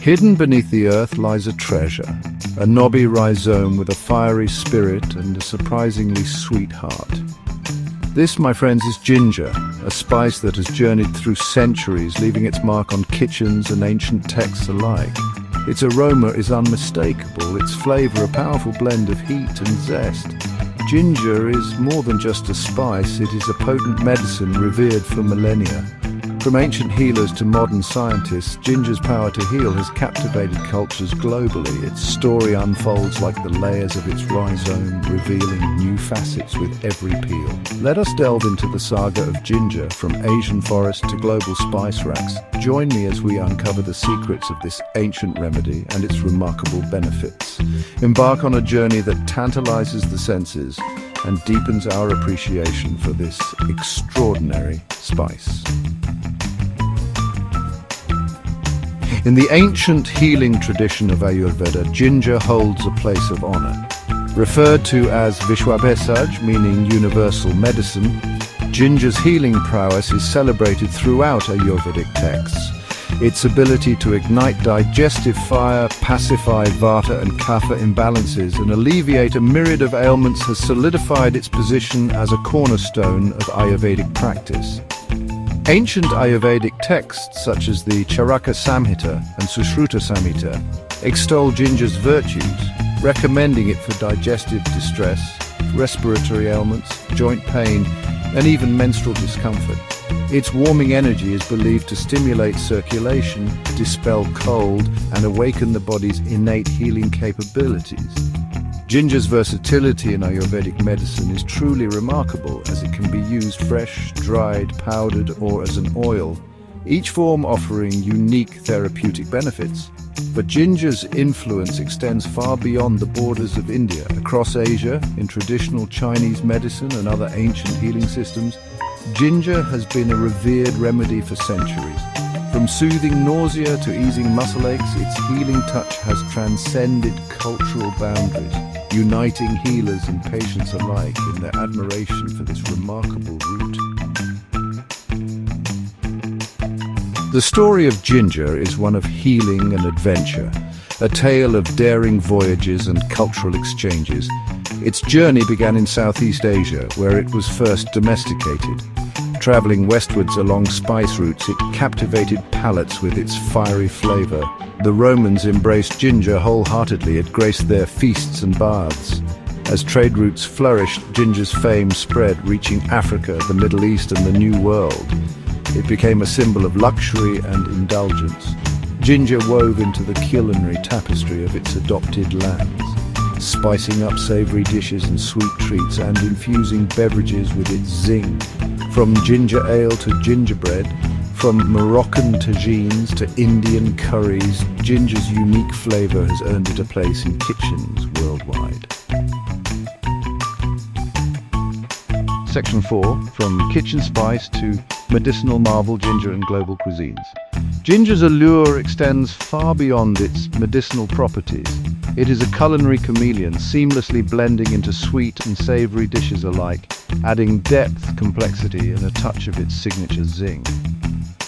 Hidden beneath the earth lies a treasure, a knobby rhizome with a fiery spirit and a surprisingly sweet heart. This, my friends, is ginger, a spice that has journeyed through centuries, leaving its mark on kitchens and ancient texts alike. Its aroma is unmistakable, its flavor a powerful blend of heat and zest. Ginger is more than just a spice, it is a potent medicine revered for millennia. From ancient healers to modern scientists, ginger's power to heal has captivated cultures globally. Its story unfolds like the layers of its rhizome, revealing new facets with every peel. Let us delve into the saga of ginger, from Asian forest to global spice racks. Join me as we uncover the secrets of this ancient remedy and its remarkable benefits. Embark on a journey that tantalizes the senses and deepens our appreciation for this extraordinary spice. In the ancient healing tradition of Ayurveda, ginger holds a place of honor. Referred to as Vishwabhesaj, meaning universal medicine, ginger's healing prowess is celebrated throughout Ayurvedic texts. Its ability to ignite digestive fire, pacify vata and kapha imbalances, and alleviate a myriad of ailments has solidified its position as a cornerstone of Ayurvedic practice. Ancient Ayurvedic texts such as the Charaka Samhita and Sushruta Samhita extol ginger's virtues, recommending it for digestive distress, respiratory ailments, joint pain, and even menstrual discomfort. Its warming energy is believed to stimulate circulation, dispel cold, and awaken the body's innate healing capabilities. Ginger's versatility in Ayurvedic medicine is truly remarkable, as it can be used fresh, dried, powdered, or as an oil, each form offering unique therapeutic benefits. But ginger's influence extends far beyond the borders of India. Across Asia, in traditional Chinese medicine and other ancient healing systems, ginger has been a revered remedy for centuries. From soothing nausea to easing muscle aches, its healing touch has transcended cultural boundaries, uniting healers and patients alike in their admiration for this remarkable root. The story of ginger is one of healing and adventure, a tale of daring voyages and cultural exchanges. Its journey began in Southeast Asia, where it was first domesticated. Traveling westwards along spice routes, it captivated palates with its fiery flavor. The Romans embraced ginger wholeheartedly. It graced their feasts and baths. As trade routes flourished, ginger's fame spread, reaching Africa, the Middle East, and the New World. It became a symbol of luxury and indulgence. Ginger wove into the culinary tapestry of its adopted lands, spicing up savory dishes and sweet treats and infusing beverages with its zing. From ginger ale to gingerbread, from Moroccan tagines to Indian curries, ginger's unique flavor has earned it a place in kitchens worldwide. Section 4, from kitchen spice to medicinal marvel, ginger and global cuisines. Ginger's allure extends far beyond its medicinal properties. It is a culinary chameleon, seamlessly blending into sweet and savory dishes alike, adding depth, complexity, and a touch of its signature zing.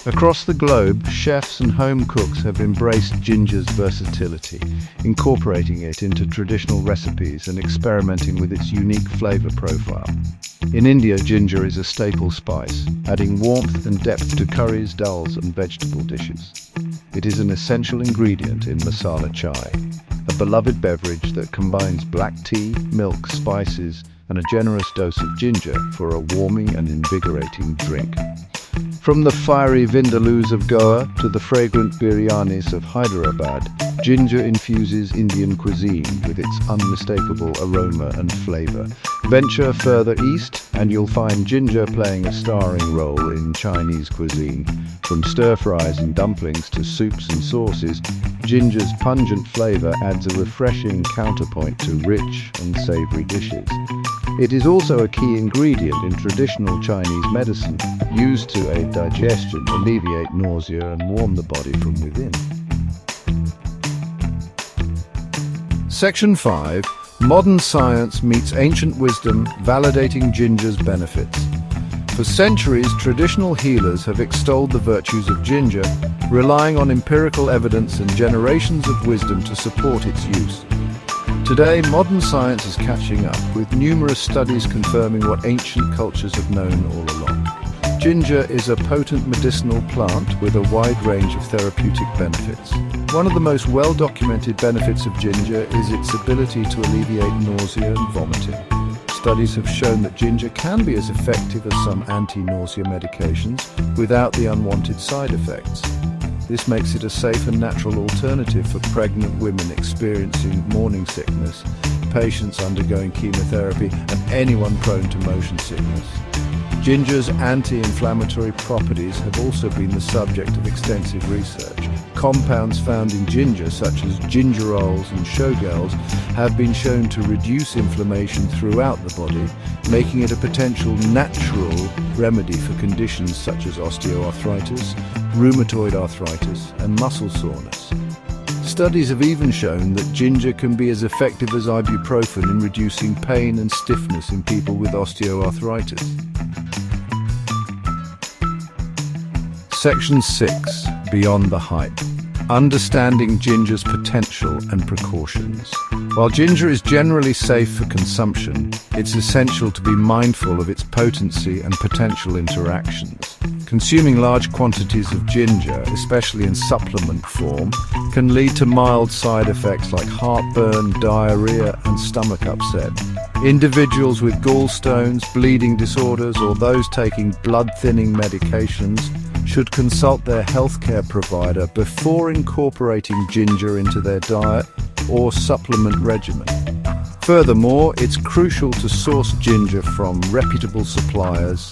Across the globe, chefs and home cooks have embraced ginger's versatility, incorporating it into traditional recipes and experimenting with its unique flavor profile. In India, ginger is a staple spice, adding warmth and depth to curries, dals, and vegetable dishes. It is an essential ingredient in Masala Chai, a beloved beverage that combines black tea, milk, spices, and a generous dose of ginger for a warming and invigorating drink. From the fiery vindaloo of Goa to the fragrant biryanis of Hyderabad, ginger infuses Indian cuisine with its unmistakable aroma and flavor. Venture further east, and you'll find ginger playing a starring role in Chinese cuisine. From stir-fries and dumplings to soups and sauces, ginger's pungent flavor adds a refreshing counterpoint to rich and savory dishes. It is also a key ingredient in traditional Chinese medicine, used to aid digestion, alleviate nausea, and warm the body from within. Section 5. Modern science meets ancient wisdom, validating ginger's benefits. For centuries, traditional healers have extolled the virtues of ginger, relying on empirical evidence and generations of wisdom to support its use. Today, modern science is catching up, with numerous studies confirming what ancient cultures have known all along. Ginger is a potent medicinal plant with a wide range of therapeutic benefits. One of the most well-documented benefits of ginger is its ability to alleviate nausea and vomiting. Studies have shown that ginger can be as effective as some anti-nausea medications without the unwanted side effects. This makes it a safe and natural alternative for pregnant women experiencing morning sickness, patients undergoing chemotherapy, and anyone prone to motion sickness. Ginger's anti-inflammatory properties have also been the subject of extensive research. Compounds found in ginger, such as gingerols and shogels, have been shown to reduce inflammation throughout the body, making it a potential natural remedy for conditions such as osteoarthritis, rheumatoid arthritis, and muscle soreness. Studies have even shown that ginger can be as effective as ibuprofen in reducing pain and stiffness in people with osteoarthritis. Section 6. Beyond the Hype. Understanding ginger's potential and precautions. While ginger is generally safe for consumption, it's essential to be mindful of its potency and potential interactions. Consuming large quantities of ginger, especially in supplement form, can lead to mild side effects like heartburn, diarrhea, and stomach upset. Individuals with gallstones, bleeding disorders, or those taking blood-thinning medications should consult their healthcare provider before incorporating ginger into their diet or supplement regimen. Furthermore, it's crucial to source ginger from reputable suppliers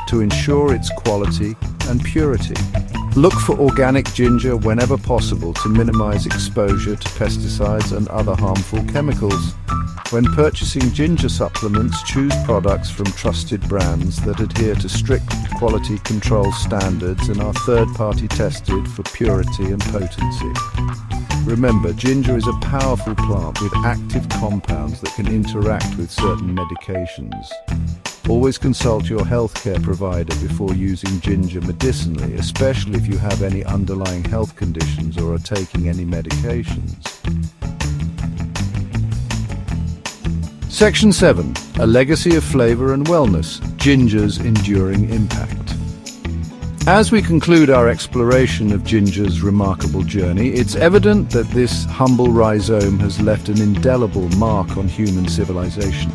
to ensure its quality and purity. Look for organic ginger whenever possible to minimize exposure to pesticides and other harmful chemicals. When purchasing ginger supplements, choose products from trusted brands that adhere to strict quality control standards and are third-party tested for purity and potency. Remember, ginger is a powerful plant with active compounds that can interact with certain medications. Always consult your healthcare provider before using ginger medicinally, especially if you have any underlying health conditions or are taking any medications. Section 7. A legacy of flavor and wellness. Ginger's enduring impact. As we conclude our exploration of ginger's remarkable journey, it's evident that this humble rhizome has left an indelible mark on human civilization.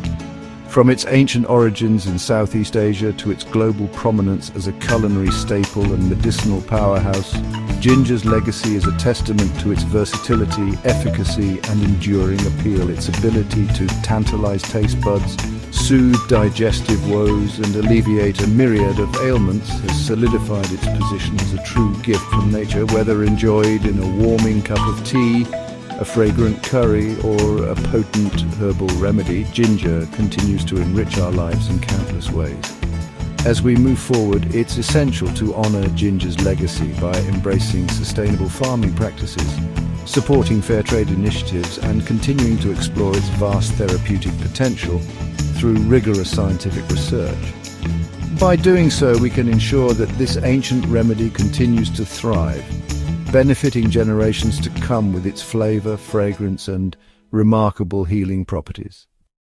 From its ancient origins in Southeast Asia to its global prominence as a culinary staple and medicinal powerhouse, ginger's legacy is a testament to its versatility, efficacy, and enduring appeal. Its ability to tantalize taste buds, soothe digestive woes, and alleviate a myriad of ailments has solidified its position as a true gift from nature, whether enjoyed in a warming cup of tea, a fragrant curry, or a potent herbal remedy. Ginger continues to enrich our lives in countless ways. As we move forward, it's essential to honor ginger's legacy by embracing sustainable farming practices, supporting fair trade initiatives, and continuing to explore its vast therapeutic potential through rigorous scientific research. By doing so, we can ensure that this ancient remedy continues to thrive, benefiting generations to come with its flavor, fragrance, and remarkable healing properties.